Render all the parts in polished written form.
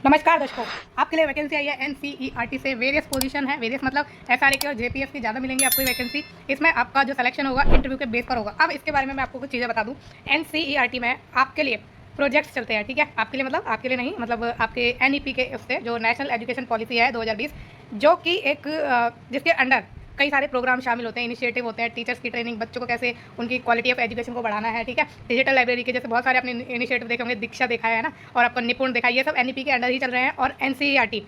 नमस्कार दर्शकों, आपके लिए वैकेंसी आई है एनसीईआरटी से। वेरियस पोजीशन है, वेरियस मतलब एसआरए की और जेपीएफ की ज़्यादा मिलेंगी आपको वैकेंसी। इसमें आपका जो सिलेक्शन होगा इंटरव्यू के बेस पर होगा। अब इसके बारे में मैं आपको कुछ चीज़ें बता दूं। एनसीईआरटी में आपके लिए प्रोजेक्ट्स चलते हैं, ठीक है। आपके लिए मतलब आपके लिए नहीं, मतलब आपके एनईपी के उससे जो नेशनल एजुकेशन पॉलिसी है 2020, जो कि एक जिसके अंडर कई सारे प्रोग्राम शामिल होते हैं, इनिशिएटिव होते हैं। टीचर्स की ट्रेनिंग, बच्चों को कैसे उनकी क्वालिटी ऑफ एजुकेशन को बढ़ाना है, ठीक है। डिजिटल लाइब्रेरी के जैसे बहुत सारे अपने इनिशिएटिव देखे होंगे, दीक्षा देखा है ना, और आपका निपुण देखा है। ये सब एनईपी के अंडर ही चल रहे हैं। और एनसीईआरटी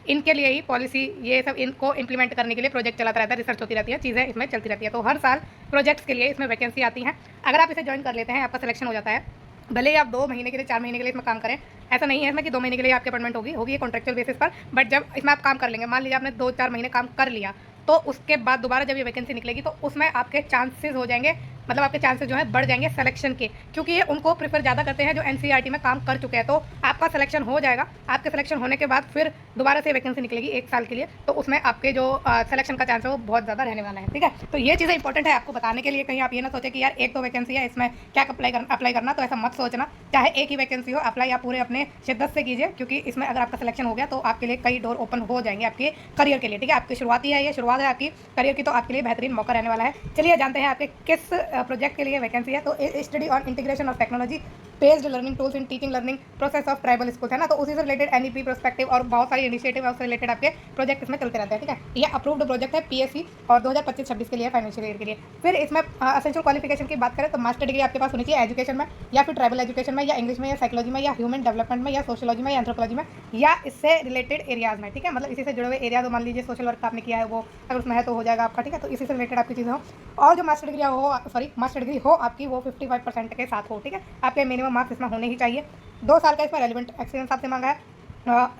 इनके लिए ही पॉलिसी, ये सब इनको इंप्लीमेंट करने के लिए प्रोजेक्ट चलाता रहता है, रिसर्च होती रहती है, चीज़ें इसमें चलती रहती है। तो हर साल प्रोजेक्ट्स के लिए इसमें वैकेंसी आती है। अगर आप इसे ज्वाइन कर लेते हैं, आपका सिलेक्शन हो जाता है, भले ही आप 2 महीने के लिए, 4 महीने के लिए इसमें काम करें। ऐसा नहीं है इसमें कि 2 महीने के लिए आपकी अपॉइंटमेंट होगी ये कॉन्ट्रेक्चुअल बेसिस पर। बट जब इसमें आप काम कर लेंगे, मान लीजिए आपने 2-4 महीने काम कर लिया, तो उसके बाद दोबारा जब ये वैकेंसी निकलेगी तो उसमें आपके चांसेस हो जाएंगे, मतलब आपके चांसेस जो है बढ़ जाएंगे सिलेक्शन के, क्योंकि ये उनको प्रीफर ज़्यादा करते हैं जो एनसीईआरटी में काम कर चुके हैं। तो आपका सिलेक्शन हो जाएगा। आपके सिलेक्शन होने के बाद फिर दोबारा से वैकेंसी निकलेगी 1 साल के लिए, तो उसमें आपके जो सिलेक्शन का चांस है वो बहुत ज़्यादा रहने वाला है, ठीक है। तो ये चीज़ें इंपॉर्टेंट है आपको बताने के लिए। कहीं आप ये ना सोचें कि यार एक तो वैकेंसी है, इसमें क्या अप्लाई करना, तो ऐसा मत सोचना। चाहे एक ही वैकेंसी हो, अप्लाई आप पूरे अपने शिद्दत से कीजिए, क्योंकि इसमें अगर आपका सिलेक्शन हो गया तो आपके लिए कई डोर ओपन हो जाएंगे आपके करियर के लिए, ठीक है। आपकी शुरुआती है, ये शुरुआत है आपकी करियर की, तो आपके लिए बेहतरीन मौका रहने वाला है। चलिए जानते हैं आपके किस प्रोजेक्ट के लिए वैकेंसी है। तो study on integration of technology based learning tools in teaching learning process of tribal school है ना, तो उसी से रिलेटेड एनईपी प्रोस्पेक्टिव और बहुत सारी इनिशिएटिव उससे रिलेटेड आपके प्रोजेक्ट इसमें चलते रहते हैं, ठीक है। ये अप्रूव्ड प्रोजेक्ट है पीएससी और 2025-26 के लिए, फाइनेंशियल ईयर के लिए। फिर इसमें असेंशियल क्वालिफिकेशन की बात करें तो मास्टर डिग्री आपके पास होनी चाहिए एजुकेशन में, या फिर ट्राइबल एजुकेशन में, या इंग्लिश में, या साइकोलॉजी में, या ह्यूमन डेवलपमेंट में, या सोशियोलॉजी में, या एंथ्रोपोलॉजी में, या इससे रिलेटेड एरियाज में, ठीक है। मतलब इसी से जुड़े हुए एरिया, तो मान लीजिए सोशल वर्क आपने किया है, वो अगर उसमें है तो हो जाएगा आपका, ठीक है। तो इसी से रिलेटेड आपकी चीज़ें हो। और जो मास्टर डिग्री हो आपकी, वो 55% के साथ हो, ठीक है। आपके मिनिमम मार्क्स इसमें होने ही चाहिए। 2 साल का इसमें रेलिवेंट एक्सपीरियंस आपसे मांगा है,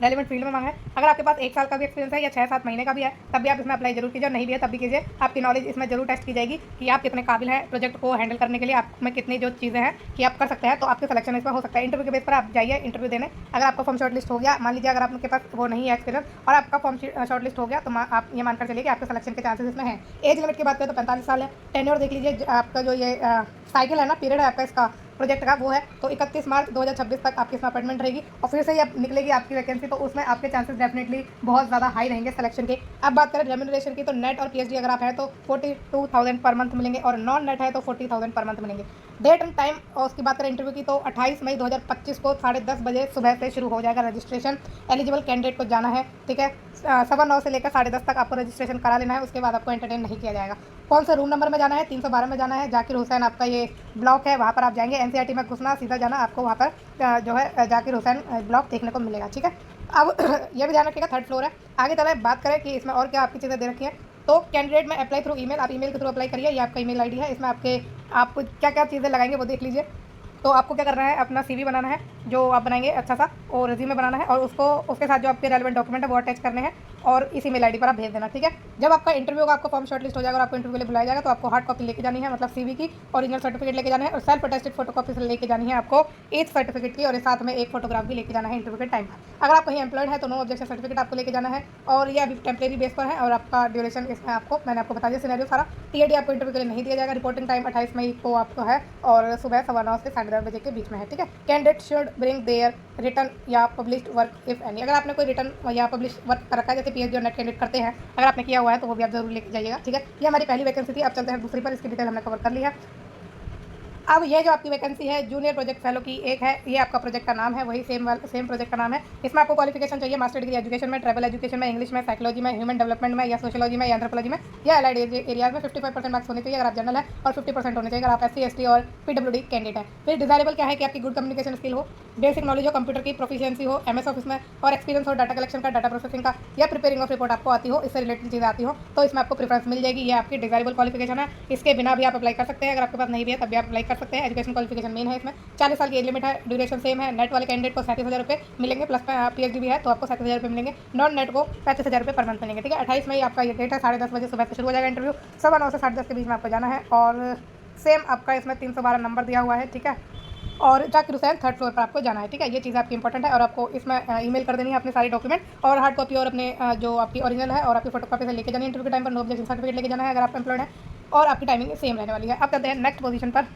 रेलिवेंट फील्ड में मांगा है। अगर आपके पास 1 साल का भी एक्सपीरियंस है या 6-7 महीने का भी है, तब भी आप इसमें अप्लाई जरूर कीजिए, और नहीं भी है तब भी कीजिए। आपकी नॉलेज इसमें जरूर टेस्ट की जाएगी कि आप कितने काबिल हैं प्रोजेक्ट को हैंडल करने के लिए, आप में कितनी जो चीज़ें हैं कि आप कर सकते हैं, तो आपके सिलेक्शन इसमें हो सकता है। इंटरव्यू के बेस पर आप जाइए इंटरव्यू देने। अगर आपका फॉर्म शॉर्ट लिस्ट हो गया, मान लीजिए अगर आपके पास वो नहीं है एक्सपीरियंस और आपका फॉर्म शॉर्ट लिस्ट हो गया, तो आप ये मानकर चलिए कि आपके सिलेक्शन के चांसेस इसमें हैं। एज लिमिट की बात करें तो 45 साल है। टेन्योर देख लीजिए, आपका जो ये साइकिल है ना, पीरियड है आपका इसका प्रोजेक्ट का, वो है तो 31 मार्च 2026 तक आपकी इसमें अपॉइंटमेंट रहेगी। और फिर से अब निकलेगी आपकी वैकेंसी, तो उसमें आपके चांसेस डेफिनेटली बहुत ज़्यादा हाई रहेंगे सिलेक्शन के। अब बात करें रेम्यूनरेशन की, तो नेट और पीएचडी अगर आप हैं तो 42,000 पर मंथ मिलेंगे, और नॉन नेट है तो 40,000 पर मंथ मिलेंगे। डेट एंड टाइम और उसकी बात करें इंटरव्यू की, तो 28 मई 2025 को 10:30 बजे सुबह से शुरू हो जाएगा रजिस्ट्रेशन। एलिजिबल कैंडिडेट को जाना है, ठीक है। 9:15 से लेकर 10:30 तक आपको रजिस्ट्रेशन करा लेना है, उसके बाद आपको एंटरटेन नहीं किया जाएगा। कौन सा रूम नंबर में जाना है? 312 में जाना है। जाकिर हुसैन आपका ये ब्लॉक है, वहाँ पर आप जाएंगे। एनसीईआरटी में घुसना, सीधा जाना, आपको वहाँ पर जो है जाकिर हुसैन ब्लॉक देखने को मिलेगा, ठीक है। अब ये भी ध्यान रखिएगा, 3rd फ्लोर है। आगे चले बात करें कि इसमें और क्या आपकी चीज़ें दे रखी हैं, तो कैंडिडेट में अप्लाई थ्रू ईमेल, आप ईमेल के थ्रू अप्लाई करिए। ये आपका ईमेल आईडी है, इसमें आप क्या क्या चीज़ें लगाएंगे वो देख लीजिए। तो आपको क्या करना है, अपना सीवी बनाना है जो आप बनाएंगे अच्छा सा, और रिज्यूमे बनाना है, और उसके साथ जो आपके रेलेवेंट डॉक्यूमेंट है वो अटैच करने हैं, और इसी मेल आईडी पर आप भेज देना, ठीक है। जब आपका इंटरव्यू होगा, आपको फॉर्म शॉर्टलिस्ट हो जाएगा और आपको इंटरव्यू के लिए बुलाया जाएगा, तो आपको हार्ड कॉपी लेके जानी है, मतलब सीवी की, ओरिजिनल सर्टिफिकेट लेके जाना है, और सेल्फ अटेस्टेड फोटोकॉपी से लेके जानी है आपको एज सर्टिफिकेट की, और साथ में एक फोटोग्राफ भी लेके जाना है इंटरव्यू के टाइम पर। अगर आप कहीं एम्प्लॉयड है तो नो ऑब्जेक्शन सर्टिफिकेट आपको लेके जाना है, और ये अभी टेम्परेरी बेस पर है, और आपका ड्यूरेशन इसमें मैंने आपको बता दिया सिनेरियो सारा। टीएडी आपको इंटरव्यू के लिए नहीं दिया जाएगा। रिपोर्टिंग टाइम 28 मई को आपको है, और सुबह 9:15 से 10:30 बजे के बीच में है, ठीक है। Candidate should bring their return या पब्लिश्ड वर्क इफ एनी। अगर आपने कोई रिटर्न या पब्लिश वर्क कर रखा है, जैसे पीएचडी और नेट कैंडिडेट करते हैं, अगर आपने किया हुआ है तो वो भी आप जरूर लेके जाइएगा, ठीक है। ये हमारी पहली वैकेंसी थी। अब चलते हैं दूसरी पर, इसकी डिटेल हमने कवर कर ली है। अब ये जो आपकी वैकेंसी है जूनियर प्रोजेक्ट फेलो की एक है, ये आपका प्रोजेक्ट का नाम है, वही सेम प्रोजेक्ट का नाम है। इसमें आपको क्वालिफिकेशन चाहिए मास्टर डिग्री एजुकेशन में, ट्राइबल एजुकेशन में, इंग्लिश में, साइकोलॉजी में, ह्यूमन डेवलपमेंट में, या सोशियोलॉजी में, या एंथ्रोपोलॉजी में, या एलाइड एरियाज में। 55% मार्क्स होने चाहिए अगर आप जनरल है, और 50% होने चाहिए अगर आप SC ST और PWD कैंडिडेट है। फिर डिजायरेबल क्या है कि आपकी गुड कम्युनिकेशन स्किल हो, बेसिक नॉलेज हो, कंप्यूटर की प्रोफिशिएंसी हो, MS ऑफिस में, और एक्सपीरियंस हो डाटा कलेक्शन का, डाटा प्रोसेसिंग का, या प्रिपेयरिंग ऑफ रिपोर्ट आपको आती हो, इससे रिलेटेड चीज़ें आती हो, तो इसमें आपको प्रेफरेंस मिल जाएगी। ये आपकी डिजायरेबल क्वालिफिकेशन है, इसके बिना भी आप अप्लाई कर सकते हैं। अगर आपके पास नहीं भी है तब भी आप अप्लाई कर सकते हैं। एजुकेशन क्वालिफिकेशन मेन है इसमें। 40 साल की एज लिमिट है, ड्यूरेशन सेम है। नेट वाले कैंडिडेट को 37,000 रुपये मिलेंगे, प्लस पीएचडी भी है तो आपको 37,000 रुपये मिलेंगे। नॉन नेट को 35,000 रुपये पर मंथ मिलेंगे, ठीक है। 28 मई आपका ये डेट है, 10:30 बजे सुबह से शुरू हो जाएगा इंटरव्यू। 9:15 से 10:30 के बीच में आपको जाना है, और सेम आपका इसमें 312 नंबर दिया हुआ है, ठीक है। और जाकिर हुसैन 3rd फ्लोर पर आपको जाना है, ठीक है। ये चीज़ आपकी इंपॉर्टेंट है, और आपको इसमें ईमेल कर देनी है अपने सारे डॉक्यूमेंट, और हार्ड कॉपी, और अपने जो आपकी ओरिजिनल है और आपकी फोटोकॉपी से लेके जानी है। इंटरव्यू के टाइम पर नो ऑब्जेक्शन सर्टिफिकेट लेके जाना है अगर आप एम्प्लॉयड है, और आपकी टाइमिंग सेम रहने वाली है। अब करते हैं नेक्स्ट पोजीशन पर।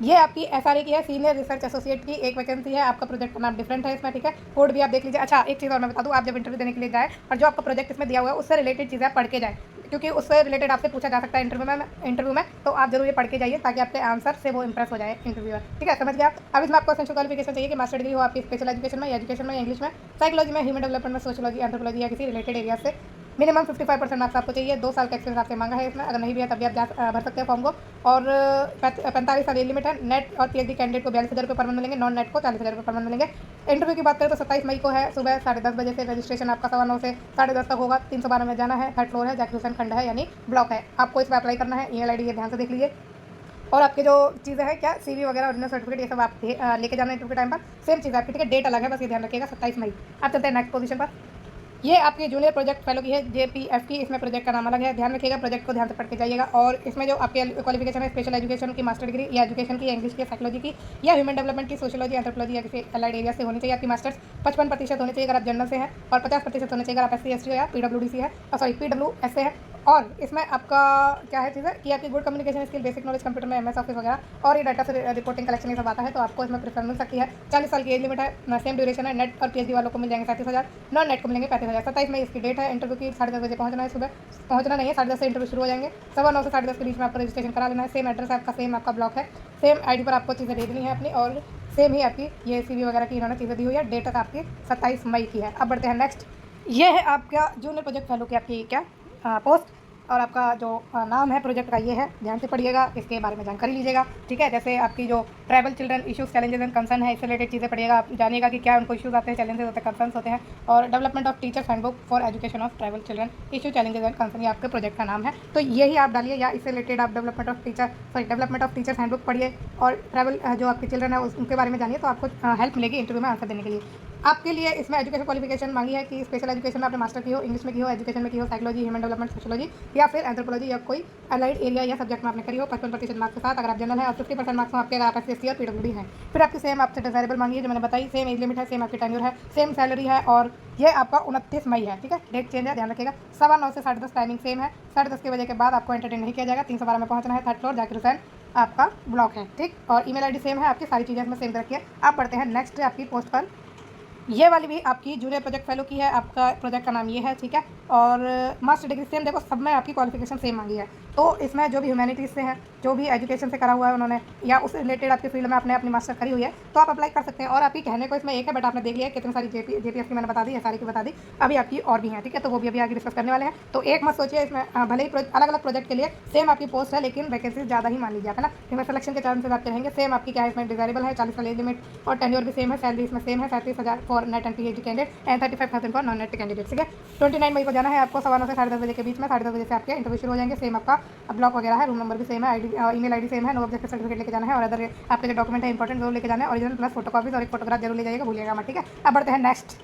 ये आपकी SRE की है, सीनियर रिसर्च एसोसिएट की एक वैकेंसी है। आपका प्रोजेक्ट का नाम डिफरेंट है इसमें, ठीक है। कोड भी आप देख लीजिए। अच्छा, एक चीज़ और मैं बता दूँ, आप जब इंटरव्यू देने के लिए जाए और जो आपका प्रोजेक्ट इसमें दिया हुआ है उससे रिलेटेड चीज़ें आप पढ़ के जाए, क्योंकि उससे रिलेटेड आपसे पूछा जा सकता है इंटरव्यू में, तो आप जरूर ये पढ़ के जाइए ताकि आपके आंसर से वो इंप्रेस हो जाए इंटरव्यूअर, ठीक है। समझ गया। अब इसमें आपको एसेंशियल क्वालिफिकेशन चाहिए कि मास्टर डिग्री हो आपकी स्पेशल एजुकेशन में, या एजुकेशन में, या इंग्लिश में, साइकोलॉजी में, ह्यूमन डेवलपमेंट में, सोशियोलॉजी, एंथ्रोपोलॉजी या किसी रिलेटेड एरिया से मिनिमम 55% मार्क्स आपको चाहिए। 2 साल का एक्सपीरियंस आपसे मांगा है इसमें। अगर नहीं भी है तब भी आप भर सकते हैं फॉर्म को। और 45 साल एज लिमिट है। नेट और PhD कैंडिडेट को 42,000 रुपये पर मंथ मिलेंगे, नॉन नेट को 40,000 रुपये पर मंथ मिलेंगे। इंटरव्यू की बात करें तो 27 मई को है, सुबह 10:30 बजे से। रजिस्ट्रेशन आपका 9:15 से 10:30 तक होगा। 312 में जाना है, 3rd फ्लोर है, जाकिर हुसैन खंड है, यानी ब्लॉक है। आपको इसमें अप्लाई करना है। ईमेल ID ये ध्यान से देख लीजिए। और आपके जो चीज़ें हैं क्या, CV वगैरह, ओरिजिनल सर्टिफिकेट, ये सब आप लेके जाना है इंटरव्यू के टाइम पर। सेम चीज़ आपकी, ठीक है। डेट अलग है, बस ये ध्यान रखिएगा 27 मई। आप चलते हैं नेक्स्ट पोजीशन पर। ये आपकी जूनियर प्रोजेक्ट फेलो की है, JPF की। इसमें प्रोजेक्ट का नाम अलग है, ध्यान रखिएगा। प्रोजेक्ट को ध्यान से पढ़ के जाइएगा। और इसमें जो आपकी क्वालिफिकेशन है, स्पेशल एजुकेशन की मास्टर डिग्री, या एजुकेशन की, इंग्लिश की, साइकोलॉजी की, या ह्यूमन डेवलपमेंट की, सोशियोलॉजी, एंथ्रोपोलॉजी या किसी अलाइड एरिया से होनी चाहिए आपकी मास्टर्स। 55% होनी चाहिए अगर आप जनरल से हैं, और 50% होने चाहिए अगर आप SC ST हो या PWD है, PWS से है। और इसमें आपका क्या है चीज़ें कि आपकी good communication skill, basic knowledge computer में, MS ऑफिस वगैरह, और ये डाटा से रिपोर्टिंग कलेक्शन ये सब आता है, तो आपको इसमें प्रेफर मिल सकती है। 40 साल की एज लिमिट है। सेम ड्यूरेशन है। नेट और PhD वालों को मिल जाएंगे 37,000, नॉन नेट को मिलेंगे 35,000। 27 मई इसकी डेट है। इंटरव्यू की 10:30 बजे पहुंचना है। सुबह पहुंचना नहीं है, 10:30 से इंटरव्यू शुरू हो जाएंगे। 9:15 से 10:30 के बीच में आपको रजिस्ट्रेशन करा लेना है। सेम एड्रेस है आपका, सेम आपका ब्लॉक है, सेम ID पर आपको चीज़ें भेजनी है अपनी, और सेम ही आपकी ये CV वगैरह की इन्होंने चीज़ें दी हुई है। डेट तक आपकी 27 मई की है। अब बढ़ते हैं नेक्स्ट। ये है आपका जूनियर प्रोजेक्ट फेलो की आपकी क्या पोस्ट, और आपका जो नाम है प्रोजेक्ट का ये है। ध्यान से पढ़िएगा, इसके बारे में जानकारी लीजिएगा, ठीक है। जैसे आपकी जो tribal children issues, challenges and concern है, इससे रिलेटेड चीज़ें पढ़िएगा। आप जानिएगा कि क्या उनको इश्यूज आते हैं, चैलेंजेस होते हैं, कंसर्न्स होते हैं। और development of teachers handbook for education of tribal children, issue, challenges and concern, ये आपके प्रोजेक्ट का नाम है। तो यही आप डालिए, या इससे रिलेटेड आप डेवलपमेंट ऑफ टीचर्स हैंडबुक पढ़िए, और ट्राइबल जो आपके चिल्ड्रन है उनके बारे में जानिए, तो आपको हेल्प मिलेगी इंटरव्यू में आंसर देने के लिए। आपके लिए इसमें एजुकेशन क्वालिफिकेशन मांगी है कि स्पेशल एजुकेशन में आपने मास्टर की हो, इंग्लिश में की हो, एजुकेशन में की हो, साइकोलॉजी, ह्यूमन डेवलपमेंट, सोशियोलॉजी, या फिर एंथ्रोपोलॉजी, या कोई अलाइड एरिया या सब्जेक्ट में आपने करी हो। 55% मार्क्स के साथ अगर आप जनरल है, और 50% मार्क्स में आपके अगर आप SC ST और PWD है। फिर आपकी सेम आपसे डिजायरेबल मांगी है जो मैंने बताई, सेम एज लिमिट है, सेम आपकी टेन्योर है, सेम सैलरी है, और ये आपका 29 मई है, ठीक है। डेट चेंज है, ध्यान रखिएगा। 9:15 से 10:30 टाइमिंग सेम है। 10:30 के बजे के बाद आपको एंटरटेन नहीं किया जाएगा। 312 में पहुंचना है, 3rd फ्लोर, जाकिर हुसैन आपका ब्लॉक है, ठीक। और ईमेल ID सेम है आपकी, सारी चीज़ें इसमें सेम रखिए। आप बढ़ते हैं नेक्स्ट आपकी पोस्ट पर। ये वाली भी आपकी जूनियर प्रोजेक्ट फेलो की है। आपका प्रोजेक्ट का नाम ये है, ठीक है। और मास्टर डिग्री सेम, देखो सब में आपकी क्वालिफिकेशन सेम मांगी है। तो इसमें जो भी ह्यूमैनिटीज़ से है, जो भी एजुकेशन से करा हुआ है उन्होंने, या उस रिलेटेड आपके फील्ड में आपने अपनी मास्टर करी हुई है, तो आप अप्लाई कर सकते हैं। और आपकी कहने को इसमें एक है, बट आपने देख लिया कितनी सारी JPF की मैंने बता दी, SRE की बता दी, अभी आपकी और भी हैं, ठीक है। तो वो भी अभी आगे डिस्कस करने वाले हैं। तो एक मत सोचिए इसमें, भले ही अलग अलग प्रोजेक्ट के लिए सेम आपकी पोस्ट है, लेकिन वैकेंसी ज़्यादा ही मान लीजिए, है ना। इसमें सिलेक्शन के चांसेस आपके रहेंगे। सेम आपकी क्या है, इसमें डिजायरेबल है, 40 साल एज लिमिट, और टेन्योर भी सेम है। सैलरी इसमें सेम है, 37,000 for net and PhD candidate, and 35,000 for non net candidate, ठीक है। 29 मई को जाना है आपको। 9:15 से 10:30 बजे के बीच में। 10:30 बजे से आपके इंटरव्यू शुरू हो जाएंगे। सेम आपका ब्लॉक वगैरह है, रूम नंबर भी सेम है, ईमेल ID सेम है। नो ऑब्जेक्टिव सर्टिफिकेट लेके जाना है, और अदर आपके जो डॉक्यूमेंट है इंपॉर्टेंट वो लेके जाना है। ओरिजिनल प्लस फोटोकॉपीज और एक फोटोग्राफ जरूर ले जाइएगा, भूलिएगा मत, ठीक है। अब बढ़ते हैं नेक्स्ट।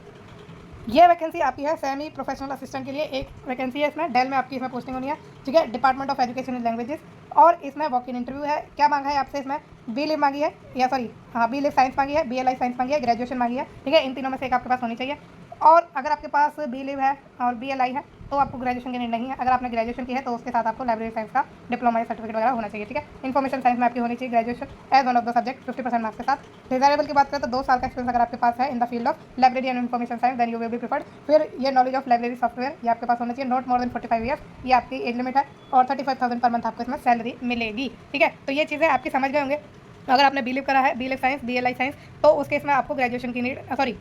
ये वैकेंसी आपकी है सेमी प्रोफेशनल असिस्टेंट के लिए। एक वैकेंसी है इसमें, डेल में आपकी इसमें पोस्टिंग होनी है, ठीक है। Department of education and languages, और इसमें वॉक इन इंटरव्यू है। क्या मांगा है आपसे इसमें, B.Liv मांगी है, या सॉरी B.Liv साइंस मांगी है, BLI साइंस मांगी है, ग्रेजुएशन मांगी है, ठीक है। इन तीनों में से एक आपके पास होनी चाहिए। और अगर आपके पास B.Liv है और BLI है तो आपको ग्रेजुएशन की नीड नहीं है। अगर आपने ग्रेजुएशन की है तो उसके साथ आपको लाइब्रेरी साइंस का डिप्लोमा या सर्टिफिकेट वगैरह होना चाहिए, ठीक है। इन्फॉर्मेशन साइंस में आपकी होनी चाहिए graduation as one of the subject, 50% marks के साथ। डिजायरेबल की बात करें तो 2 साल का एक्सपीरियंस अगर आपके पास है in the field of library and information science, then you will be preferred. फिर ये नॉलेज ऑफ लाइब्रेरी सॉफ्टवेयर ये आपके पास होना चाहिए, नॉट मोर देन 45 ईयर्स, ये आपकी एज लिमिट है। और 35,000 पर मंथ आपको इसमें सैलरी मिलेगी, ठीक है। तो ये चीज़ें आपकी समझ गए होंगे। अगर आपने B.Liv करा है, B.Liv साइंस, BLI साइंस, तो उस केस में आपको ग्रेजुएशन की नीड सॉरी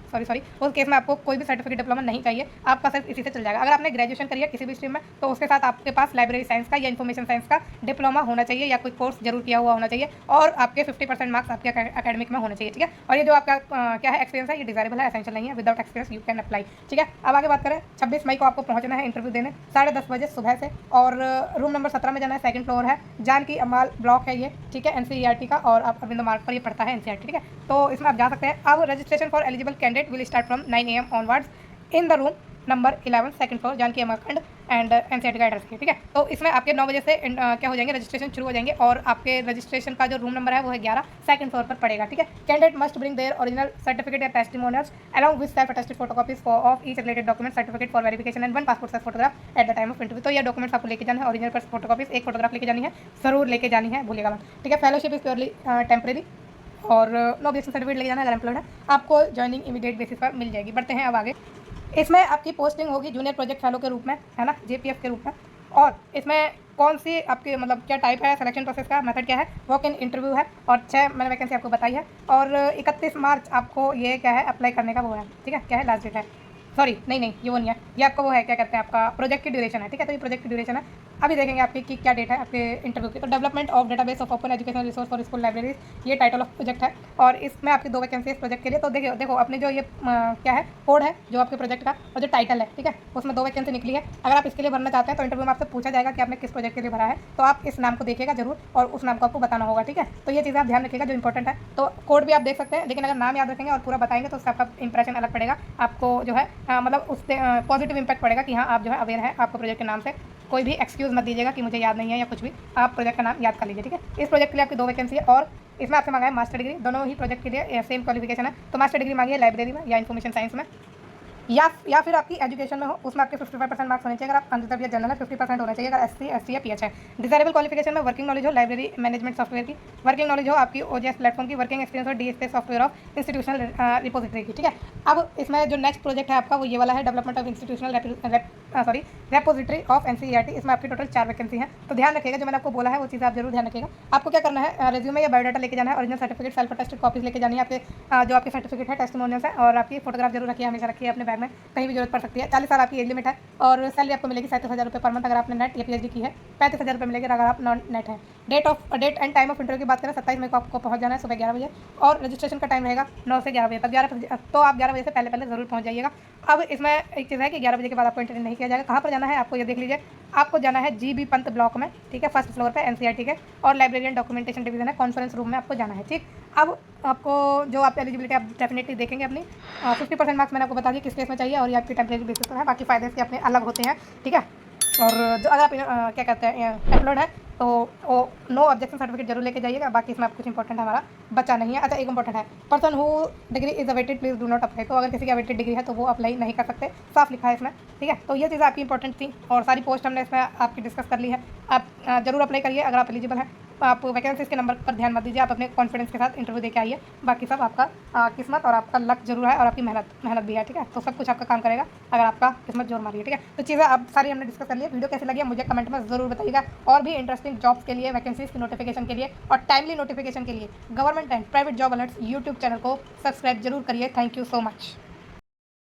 उस केस में आपको कोई भी सर्टिफिकेट डिप्लोमा नहीं चाहिए, आपका सिर्फ इसी से चल जाएगा। अगर आपने ग्रेजुएशन करी है किसी भी स्ट्रीम में तो उसके साथ आपके पास लाइब्रेरी साइंस का या इन्फॉर्मेशन साइंस का डिप्लोमा होना चाहिए, या कोई कोर्स जरूर किया हुआ होना चाहिए, और आपके 50% मार्क्स आपके अकेडमिक में होने चाहिए, ठीक है। और ये जो आपका क्या है एक्सपीरियंस है, ये डिजायरेबल है, एसेंशियल नहीं है। Without experience you can apply, ठीक है। अब आगे बात करें, 26 मई को आपको पहुंचना है इंटरव्यू देने 10:30 बजे सुबह से, और रूम नंबर 17 में जाना है, 2nd फ्लोर है, जानकी अमाल ब्लॉक है ये, ठीक है। NCERT का, और आप अरविंद मार्ग पर ये पड़ता है NCERT, ठीक है। तो इसमें आप जा सकते हैं। अब registration for eligible candidate will start from 9 AM onwards in the room number 11 second floor Janaki Amarkhand and NCERT का एड्रेस है, ठीक है। तो इसमें आपके 9 बजे से क्या हो जाएंगे, रजिस्ट्रेशन शुरू हो जाएंगे और आपके रजिस्ट्रेशन का जो रूम नंबर है वो है 11 सेकंड फ्लोर पर पड़ेगा, ठीक है। Candidate must bring their original certificate या testimonials along with self attested photocopies of each related document certificate for verification and 1 passport size photograph at the time of interview. तो ये डॉक्यूमेंट्स आपको लेके जाना है, ओरिजिनल फोटोकॉपीज, एक photograph लेके जानी है, जरूर लेके जानी है, भूलिएगा मत, ठीक है। फेलोशिप इज प्योरली टेम्परेरी और नो ऑब्जेक्शन सर्टिफिकेट लेके जाना है अगर एम्प्लॉयड है, आपको ज्वाइनिंग इमीडिएट बेसिस पर मिल जाएगी। बढ़ते हैं अब आगे। इसमें आपकी पोस्टिंग होगी जूनियर प्रोजेक्ट फेलो के रूप में, है ना, जेपीएफ के रूप में। और इसमें कौन सी आपकी मतलब क्या टाइप है, सिलेक्शन प्रोसेस का मेथड क्या है, वॉक इन इंटरव्यू है और 6 मैंने वैकेंसी आपको बताई है। और 31 मार्च आपको ये क्या है अप्लाई करने का वो है, ठीक है, क्या है लास्ट डेट है, सॉरी नहीं ये वो नहीं है, ये आपका वो है क्या कहते हैं आपका प्रोजेक्ट की ड्यूरेशन है, ठीक है। तो ये प्रोजेक्ट की ड्यूरेशन है। अभी देखेंगे आपकी कि क्या डेट है आपके इंटरव्यू की। तो development of database of open educational resource for school libraries, ये टाइटल ऑफ प्रोजेक्ट है और इसमें आपकी 2 वैकेंसी इस प्रोजेक्ट के लिए। तो देखो अपने जो ये क्या है कोड है जो आपके प्रोजेक्ट का और जो टाइटल है, ठीक है, उसमें 2 वैकेंसी निकली है। अगर आप इसके लिए भरना चाहते हैं तो इंटरव्यू में आपसे पूछा जाएगा कि आपने किस प्रोजेक्ट के लिए भरा है, तो आप इस नाम को देखिएगा जरूर और उस नाम को आपको बताना होगा, ठीक है। तो ये चीज़ें आप ध्यान रखिएगा जो इंपॉर्टेंट है। तो कोड भी आप देख सकते हैं, लेकिन अगर नाम याद रखेंगे और पूरा बताएंगे तो उससे आपका इंप्रेशन अलग पड़ेगा, आपको जो है मतलब उससे पॉजिटिव इंपैक्ट पड़ेगा कि हाँ आप जो है अवेयर है आपको प्रोजेक्ट के नाम से। कोई भी एक्सक्यूज़ मत दीजिएगा कि मुझे याद नहीं है या कुछ भी, आप प्रोजेक्ट का नाम याद कर लीजिए, ठीक है। इस प्रोजेक्ट के लिए आपकी 2 वैकेंसी है और इसमें आपसे मांगा है मास्टर डिग्री, दोनों ही प्रोजेक्ट के लिए सेम क्वालिफिकेशन है। तो मास्टर डिग्री मांगी है लाइब्रेरी में या इन्फॉर्मेशन साइंस में या फिर आपकी एजुकेशन में हो, उसमें आपके 55% मार्क्स होने चाहिए। अगर आप अंडर या जनरल है 50% होना चाहिए। अगर एससी या पीएच है। डिजायरेबल क्वालिफिकेशन में वर्किंग नॉलेज हो लाइब्रेरी मैनेजमेंट सॉफ्टवेयर की, वर्किंग नॉलेज हो आपकी ओजीएस प्लेटफॉर्म की, वर्किंग एक्सपीरियंस हो DSP software of institutional repository की, ठीक है। अब इसमें जो नेक्स्ट प्रोजेक्ट है आपका वो ये वाला है, development of institutional repository of NCERT. इसमें आपकी टोटल 4 वैकेंसी है। तो ध्यान रखिएगा जो मैंने आपको बोला है वो चीज़ आप जरूर ध्यान रखिएगा। आपको क्या करना है, रेज्यूमे या बायोडाटा लेके जाना है, original certificate self attested copies लेके जानी है, आपके जो आपके सर्टिफिकेट है टेस्टिमोनियल्स है और आपकी फोटोग्राफ जरूर रखिए, हमेशा रखिए अपने बैग में, कहीं भी जरूरत पड़ सकती है। 40 साल आपकी एज लिमिट है और सैलरी आपको मिलेगी 37,000 रुपये पर मंथ अगर आपने नेट या पीएचडी की है, 35,000 रुपये मिलेगी अगर आप नॉन नेट है। Date and time of interview की बात करें 27 मई को आपको पहुंच जाना है सुबह 11 बजे और रजिस्ट्रेशन का टाइम रहेगा 9 से 11 बजे तक। 11 तो आप 11 बजे से पहले ज़रूर पहुंच जाइएगा। अब इसमें एक चीज़ है कि 11 बजे के बाद आपको इंटरव्यू नहीं किया जाएगा। कहाँ पर जाना है आपको ये देख लीजिए, आपको जाना है जीबी पंत ब्लॉक में, ठीक है, फर्स्ट फ्लोर पे एनसीईआरटी के और लाइब्रेरियन डॉक्यूमेंटेशन डिवीजन है, कॉन्फ्रेंस रूम में आपको जाना है, ठीक। अब आपको जो आप एलिजिबिलिटी आप डेफिनेटली देखेंगे अपनी 50% मार्क्स मैंने आपको बता दिया किस केस में चाहिए और ये आपकी टेम्परेरी बेसिस पर है, बाकी फ़ायदे इसके अपने अलग होते हैं, ठीक है। और जो अगर आप क्या कहते हैं एम्प्लॉयड है तो वो नो ऑब्जेक्शन सर्टिफिकेट जरूर लेके जाइएगा। बाकी इसमें आप कुछ इंपॉर्टेंट हमारा बचा नहीं है। अच्छा एक इंपॉर्टेंट है, person who degree is awaited please do not apply. तो अगर किसी की अवेटेड डिग्री है तो वो अप्लाई नहीं कर सकते, साफ लिखा है इसमें, ठीक है। तो ये चीज़ आपकी इंपॉर्टेंट थी और सारी पोस्ट हमने इसमें आपकी डिस्कस कर ली है। आप जरूर अप्लाई करिए अगर आप एलिजिबल हैं। आप वैकेंसीज के नंबर पर ध्यान मत दीजिए, आप अपने कॉन्फिडेंस के साथ इंटरव्यू देके आइए। बाकी सब आपका किस्मत और आपका लक जरूर है और आपकी मेहनत भी है, ठीक है। तो सब कुछ आपका काम करेगा अगर आपका किस्मत जोर मारिए, ठीक है। तो चीज़ें आप सारी हमने डिस्कस कर ली है। वीडियो कैसी लगी है मुझे कमेंट में ज़रूर बताइएगा। और भी इंटरेस्टिंग जॉब्स के लिए, वैकेंसीज की नोटिफिकेशन के लिए और टाइमली नोटिफिकेशन के लिए government and private job alerts YouTube channel को सब्सक्राइब जरूर करिए। Thank you so much.